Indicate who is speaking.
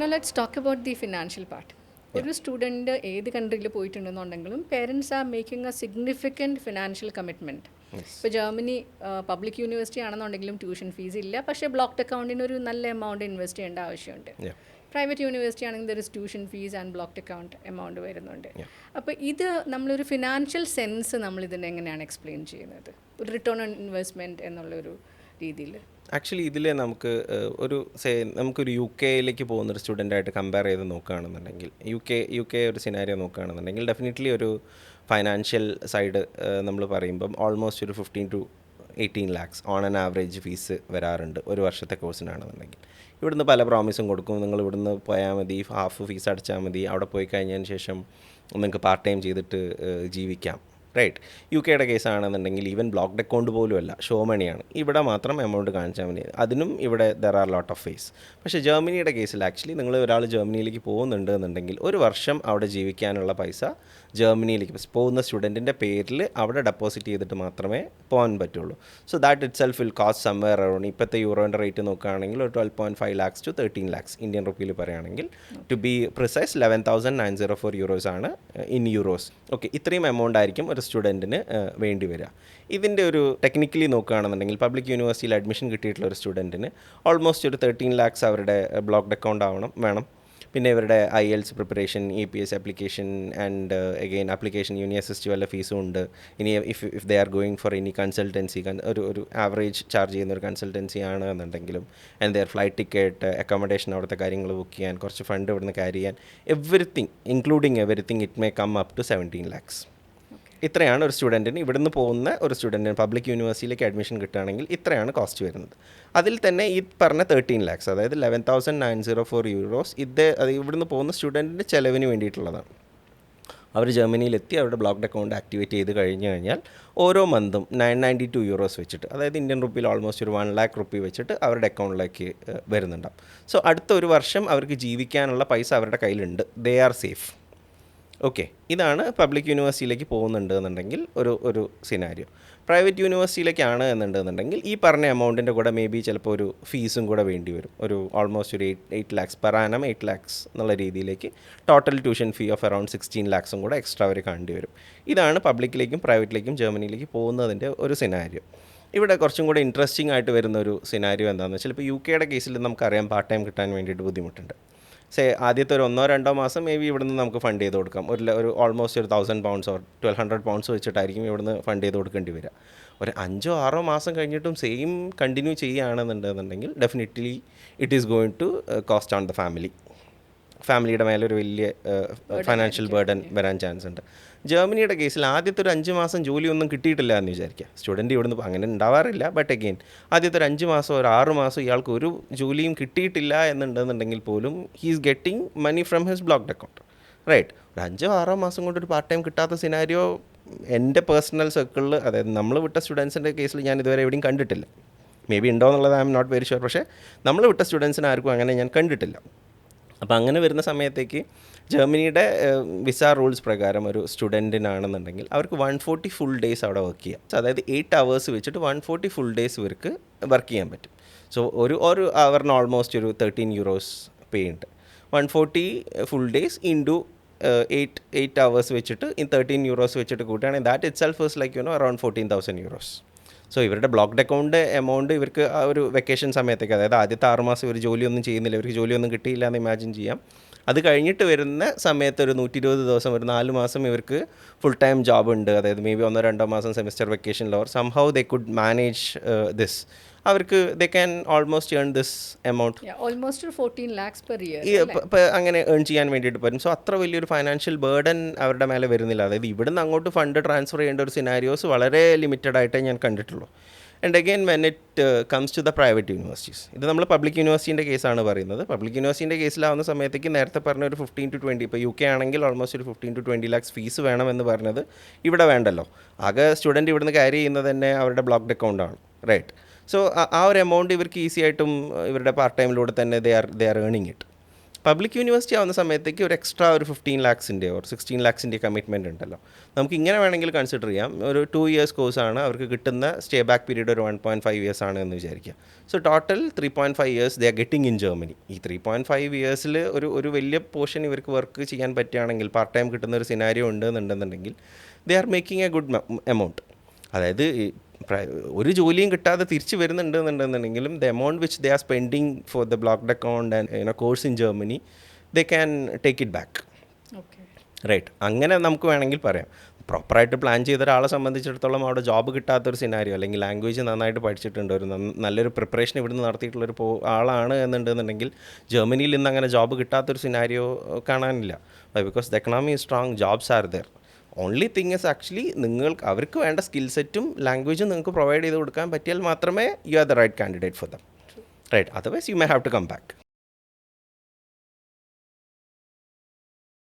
Speaker 1: Now let's talk about the financial part. ഒരു student ഏത് കൺട്രിയിൽ പോയിട്ടുണ്ടെന്നുണ്ടെങ്കിലും parents are making a significant financial commitment. ഇപ്പോൾ ജർമ്മനി പബ്ലിക് യൂണിവേഴ്സിറ്റി ആണെന്നുണ്ടെങ്കിലും ട്യൂഷൻ ഫീസ് ഇല്ല, പക്ഷേ ബ്ലോക്ക്ഡ് അക്കൗണ്ടിന് ഒരു നല്ല എമൗണ്ട് ഇൻവെസ്റ്റ് ചെയ്യേണ്ട ആവശ്യമുണ്ട്. പ്രൈവറ്റ് യൂണിവേഴ്സിറ്റി ആണെങ്കിൽ ഒരു tuition fees and blocked account amount വരുന്നുണ്ട്. അപ്പോൾ ഇത് നമ്മളൊരു ഫിനാൻഷ്യൽ സെൻസ് നമ്മൾ ഇതിനെ എങ്ങനെയാണ് എക്സ്പ്ലെയിൻ ചെയ്യുന്നത്, ഒരു റിട്ടേൺ ഓൺ ഇൻവെസ്റ്റ്മെൻറ്റ് എന്നുള്ളൊരു രീതിയിൽ?
Speaker 2: ആക്ച്വലി ഇതിൽ നമുക്കൊരു UK പോകുന്നൊരു സ്റ്റുഡൻ്റായിട്ട് കമ്പയർ ചെയ്ത് നോക്കുകയാണെന്നുണ്ടെങ്കിൽ യു കെ ഒരു സിനാരിയോ നോക്കുകയാണെന്നുണ്ടെങ്കിൽ ഡെഫിനറ്റ്ലി ഒരു ഫൈനാൻഷ്യൽ സൈഡ് നമ്മൾ പറയുമ്പം ഓൾമോസ്റ്റ് ഒരു 15 to 18 lakhs on an average fees വരാറുണ്ട് ഒരു വർഷത്തെ കോഴ്സിനാണെന്നുണ്ടെങ്കിൽ. ഇവിടുന്ന് പല പ്രോമിസും കൊടുക്കും, നിങ്ങൾ ഇവിടുന്ന് പോയാൽ മതി, ഹാഫ് ഫീസ് അടച്ചാൽ മതി, അവിടെ പോയി കഴിഞ്ഞതിന് ശേഷം നിങ്ങൾക്ക് പാർട്ട് ടൈം ചെയ്തിട്ട് ജീവിക്കാം. റൈറ്റ്. UK കേസ് ആണെന്നുണ്ടെങ്കിൽ ഈവൻ ബ്ലോക്ക്ഡ് അക്കൗണ്ട് പോലും അല്ല, ഷോ മണിയാണ്. ഇവിടെ മാത്രം എമൗണ്ട് കാണിച്ചാൽ മതി. അതിനും ഇവിടെ there are lot of fees. പക്ഷേ ജർമ്മനിയുടെ കേസിൽ ആക്ച്വലി നിങ്ങൾ ഒരാൾ ജർമ്മനിയിലേക്ക് പോകുന്നുണ്ട് എന്നുണ്ടെങ്കിൽ ഒരു വർഷം അവിടെ ജീവിക്കാനുള്ള പൈസ ജർമ്മനിയിലേക്ക് പോകുന്ന സ്റ്റുഡൻറ്റിൻ്റെ പേരിൽ അവിടെ ഡെപ്പോസിറ്റ് ചെയ്തിട്ട് മാത്രമേ പോകാൻ പറ്റുള്ളൂ. So that it self will cost somewhere around, ഇപ്പോഴത്തെ യൂറോൻ്റെ റേറ്റ് നോക്കുകയാണെങ്കിൽ ഒരു 12.5 lakhs to 13 lakhs ഇന്ത്യൻ റുപ്പിയിൽ പറയുകയാണെങ്കിൽ. ടു ബി പ്രിസൈസ് 11,904 euros ആണ് ഇൻ യൂറോസ്. ഓക്കെ, ഇത്രയും എമൗണ്ട് ആയിരിക്കും ഒരു സ്റ്റുഡൻറ്റിന് വേണ്ടി വരിക. ഇതിൻ്റെ ഒരു ടെക്നിക്കലി നോക്കുകയാണെന്നുണ്ടെങ്കിൽ പബ്ലിക് യൂണിവേഴ്സിറ്റിയിൽ അഡ്മിഷൻ കിട്ടിയിട്ടുള്ള ഒരു സ്റ്റുഡൻറ്റിന് ഓൾമോസ്റ്റ് ഒരു 13 lakhs അവരുടെ ബ്ലോക്ക്ഡ് അക്കൗണ്ട് വേണം. പിന്നെ ഇവരുടെ IELTS preparation, EPS application and again application university വല്ല ഫീസും ഉണ്ട്. ഇനി if they are going for any consultancy, ഒരു ആവറേജ് ചാർജ് ചെയ്യുന്ന ഒരു കൺസൾട്ടൻസി ആണ് എന്നുണ്ടെങ്കിലും, and their flight ticket, accommodation, അവിടുത്തെ കാര്യങ്ങൾ ബുക്ക് ചെയ്യാൻ, കുറച്ച് ഫണ്ട് ഇവിടുന്ന് ക്യാരി ചെയ്യാൻ, everything including everything it may come up to 17 lakhs. ഇത്രയാണ് ഒരു സ്റ്റുഡൻറ്റിന്, ഇവിടുന്ന് പോകുന്ന ഒരു സ്റ്റുഡൻറ്റിന് പബ്ലിക് യൂണിവേഴ്സിറ്റിയിലേക്ക് അഡ്മിഷൻ കിട്ടുകയാണെങ്കിൽ ഇത്രയാണ് കോസ്റ്റ് വരുന്നത്. അതിൽ തന്നെ ഈ പറഞ്ഞ 13 lakhs, അതായത് 11,904 euros, അത് ഇവിടുന്ന് പോകുന്ന സ്റ്റുഡൻറ്റിൻ്റെ ചിലവിന് വേണ്ടിയിട്ടുള്ളതാണ്. അവർ ജർമ്മനിയിലെത്തി അവരുടെ ബ്ലോക്ക്ഡ് അക്കൗണ്ട് ആക്ടിവേറ്റ് ചെയ്ത് കഴിഞ്ഞാൽ ഓരോ മന്തും 992 euros വെച്ചിട്ട്, അതായത് ഇന്ത്യൻ റുപ്പിയിൽ ഓൾമോസ്റ്റ് ഒരു 1 lakh rupee വെച്ചിട്ട് അവരുടെ അക്കൗണ്ടിലേക്ക് വരുന്നുണ്ടാവും. സോ അടുത്ത ഒരു വർഷം അവർക്ക് ജീവിക്കാനുള്ള പൈസ അവരുടെ കയ്യിലുണ്ട്. They are safe. ഓക്കെ, ഇതാണ് പബ്ലിക് യൂണിവേഴ്സിറ്റിയിലേക്ക് പോകുന്നുണ്ട് എന്നുണ്ടെങ്കിൽ ഒരു സിനാരിയോ. പ്രൈവറ്റ് യൂണിവേഴ്സിറ്റിയിലേക്കാണ് എന്നുണ്ടെന്നുണ്ടെങ്കിൽ ഈ പറഞ്ഞ എമൗണ്ടിൻ്റെ കൂടെ മേ ബി ചിലപ്പോൾ ഒരു ഫീസും കൂടെ വേണ്ടി വരും. ഒരു ഓൾമോസ്റ്റ് ഒരു 8 lakhs പെർ ആനം, 8 lakhs എന്നുള്ള രീതിയിലേക്ക് total tuition fee of around 16 lakhs കൂടെ എക്സ്ട്രാ അവർ കാണേണ്ടി വരും. ഇതാണ് പബ്ലിക്കിലേക്കും പ്രൈവറ്റിലേക്കും ജർമ്മനിയിലേക്ക് പോകുന്നതിൻ്റെ ഒരു സിനാരിയോ. ഇവിടെ കുറച്ചും കൂടെ ഇൻട്രസ്റ്റിംഗ് ആയിട്ട് വരുന്ന ഒരു സിനാരിയോ എന്താണെന്ന് വെച്ചാൽ, ഇപ്പോൾ UK കേസിൽ നമുക്കറിയാം പാർട്ട് ടൈം കിട്ടാൻ വേണ്ടിയിട്ട് ബുദ്ധിമുട്ടുണ്ട്. ആദ്യത്തെ ഒരു 1-2 മാസം മേ ബി ഇവിടുന്ന് നമുക്ക് ഫണ്ട് ചെയ്ത് കൊടുക്കാം. ഒരു ഓൾമോസ്റ്റ് ഒരു 1,000 pounds ഓർ 1,200 pounds വെച്ചിട്ടായിരിക്കും ഇവിടുന്ന് ഫണ്ട് ചെയ്ത് കൊടുക്കേണ്ടി വരിക. ഒരു 5-6 മാസം കഴിഞ്ഞിട്ടും സെയിം കണ്ടിന്യൂ ചെയ്യുകയാണെന്നുണ്ടെന്നുണ്ടെങ്കിൽ definitely it is going to cost on the ഫാമിലിയുടെ മേലെ ഒരു വലിയ ഫൈനാൻഷ്യൽ ബേർഡൻ വരാൻ ചാൻസ് ഉണ്ട്. ജർമ്മനിയുടെ കേസിൽ ആദ്യത്തെ ഒരു 5 മാസം ജോലിയൊന്നും കിട്ടിയിട്ടില്ല എന്ന് വിചാരിക്കുക. സ്റ്റുഡൻറ്റ് ഇവിടുന്ന് അങ്ങനെ ഉണ്ടാവാറില്ല, ബട്ട് അഗെയിൻ ആദ്യത്തെ ഒരു 5 മാസം ഒരു 6 മാസം ഇയാൾക്ക് ഒരു ജോലിയും കിട്ടിയിട്ടില്ല എന്നുണ്ടെന്നുണ്ടെങ്കിൽ പോലും he's getting money from his blocked account. Right. ഒരു 5-6 മാസം കൊണ്ട് ഒരു പാർട്ട് ടൈം കിട്ടാത്ത സിനാരിയോ എൻ്റെ പേഴ്സണൽ സർക്കിളിൽ, അതായത് നമ്മൾ വിട്ട സ്റ്റുഡൻസിൻ്റെ കേസിൽ ഞാൻ ഇതുവരെ എവിടെയും കണ്ടിട്ടില്ല. മേ ബി ഉണ്ടോ എന്നുള്ളത് I'm not very sure. പക്ഷേ നമ്മൾ വിട്ട സ്റ്റുഡൻസിന് ആർക്കും അങ്ങനെ ഞാൻ കണ്ടിട്ടില്ല. അപ്പോൾ അങ്ങനെ വരുന്ന സമയത്തേക്ക് ജർമ്മനിയുടെ വിസ റൂൾസ് പ്രകാരം ഒരു സ്റ്റുഡൻറ്റിനാണെന്നുണ്ടെങ്കിൽ അവർക്ക് 140 full days അവിടെ വർക്ക് ചെയ്യാം. അതായത് 8 hours വെച്ചിട്ട് 140 full days ഇവർക്ക് വർക്ക് ചെയ്യാൻ പറ്റും. സോ ഒരു അവറിന് ഓൾമോസ്റ്റ് ഒരു 13 euros പേ ഉണ്ട്. 140 full days ഇൻറ്റു 8 hours വെച്ചിട്ട് 13 euros വെച്ചിട്ട് കൂട്ടുകയാണെങ്കിൽ that it self is like around 14,000 euros. So ഇവരുടെ ബ്ലോക്ക്ഡ് അക്കൗണ്ട് എമൗണ്ട് ഇവർക്ക് ആ ഒരു വെക്കേഷൻ സമയത്തേക്ക്, അതായത് ആദ്യത്തെ 6 മാസം ഇവർ ജോലിയൊന്നും ചെയ്യുന്നില്ല, ഇവർക്ക് ജോലിയൊന്നും കിട്ടിയില്ല എന്ന് ഇമാജിൻ ചെയ്യാം. അത് കഴിഞ്ഞിട്ട് വരുന്ന സമയത്ത് ഒരു 120 ദിവസം, ഒരു 4 മാസം ഇവർക്ക് ഫുൾ ടൈം ജോബ് ഉണ്ട്. അതായത് മേ ബി 1-2 മാസം സെമിസ്റ്റർ വെക്കേഷനിൽ or somehow they could manage this. അവർക്ക് they can almost earn this amount,
Speaker 1: almost 14 lakhs per year
Speaker 2: അങ്ങനെ ഏൺ ചെയ്യാൻ വേണ്ടിയിട്ട് പറ്റും. സോ അത്ര വലിയൊരു ഫൈനാൻഷ്യൽ ബേർഡൻ അവരുടെ മേലെ വരുന്നില്ല. അതായത് ഇവിടുന്ന് അങ്ങോട്ട് ഫണ്ട് ട്രാൻസ്ഫർ ചെയ്യേണ്ട ഒരു സിനാരിയോസ് വളരെ ലിമിറ്റഡ് ആയിട്ടേ ഞാൻ കണ്ടിട്ടുള്ളൂ. And again when it comes to the private universities, ഇത് നമ്മൾ പബ്ലിക് യൂണിവേഴ്സിറ്റിൻ്റെ കേസാണ് പറയുന്നത്. പബ്ലിക് യൂണിവേഴ്സിറ്റിൻ്റെ കേസിലാവുന്ന സമയത്തേക്ക് നേരത്തെ പറഞ്ഞ ഒരു 15 to 20, ഇപ്പോൾ UK ആണെങ്കിൽ ഓൾമോസ്റ്റ് ഒരു 15 to 20 lakhs ഫീസ് വേണമെന്ന് പറഞ്ഞത് ഇവിടെ വേണ്ടല്ലോ. ആകെ സ്റ്റുഡൻറ്റ് ഇവിടുന്ന് ക്യാരി ചെയ്യുന്നത് തന്നെ അവരുടെ ബ്ലോക്ക്ഡ് അക്കൗണ്ടാണ്. റൈറ്റ്. സോ ആ ഒരു എമൗണ്ട് ഇവർക്ക് ഈസി ആയിട്ടും ഇവരുടെ പാർട്ട് ടൈമിലൂടെ തന്നെ ദേ ആർ ഏണിങ് ഇറ്റ്. പബ്ലിക് യൂണിവേഴ്സിറ്റി ആവുന്ന സമയത്തേക്ക് ഒരു എക്സ്ട്രാ ഒരു 15 lakhs-ൻ്റെയോ ഒരു 16 lakhs-ൻ്റെയോ കമ്മിറ്റ്മെൻറ്റ് ഉണ്ടല്ലോ. നമുക്ക് ഇങ്ങനെ വേണമെങ്കിൽ കൺസിഡർ ചെയ്യാം. ഒരു 2 years കോഴ്സാണ്, അവർക്ക് കിട്ടുന്ന സ്റ്റേ ബാക്ക് പീരീഡ് ഒരു 1.5 years ആണ് എന്ന് വിചാരിക്കുക. So total 3.5 years they are getting in Germany. ഈ 3.5 years ഒരു വലിയ പോർഷൻ ഇവർക്ക് വർക്ക് ചെയ്യാൻ പറ്റുകയാണെങ്കിൽ, പാർട്ട് ടൈം കിട്ടുന്ന ഒരു സിനാരിയോ ഉണ്ടെന്നുണ്ടെന്നുണ്ടെങ്കിൽ they are making a good amount. അതായത് ഒരു ജോലിയും കിട്ടാതെ തിരിച്ച് വരുന്നുണ്ടെന്നുണ്ടെന്നുണ്ടെങ്കിലും the amount which they are spending for the blocked account and course in Germany they can take it back. Right, അങ്ങനെ നമുക്ക് വേണമെങ്കിൽ പറയാം. പ്രോപ്പറായിട്ട് പ്ലാൻ ചെയ്ത ഒരാളെ സംബന്ധിച്ചിടത്തോളം അവിടെ ജോബ് കിട്ടാത്തൊരു സിനാരിയോ, അല്ലെങ്കിൽ ലാംഗ്വേജ് നന്നായിട്ട് പഠിച്ചിട്ടുണ്ട്, ഒരു നല്ലൊരു പ്രിപ്പറേഷൻ ഇവിടുന്ന് നടത്തിയിട്ടുള്ളൊരു ആളാണ് എന്നുണ്ടെന്നുണ്ടെങ്കിൽ ജർമ്മനിയിൽ നിന്ന് അങ്ങനെ ജോബ് കിട്ടാത്തൊരു സിനാരിയോ കാണാനില്ല. Because the economy is strong, jobs are there. Only thing is actually നിങ്ങൾക്ക് അവർക്ക് വേണ്ട സ്കിൽ സെറ്റും ലാംഗ്വേജും നിങ്ങൾക്ക് പ്രൊവൈഡ് ചെയ്ത് കൊടുക്കാൻ പറ്റിയാൽ മാത്രമേ you are the right candidate for them. Right, otherwise you may have to come back.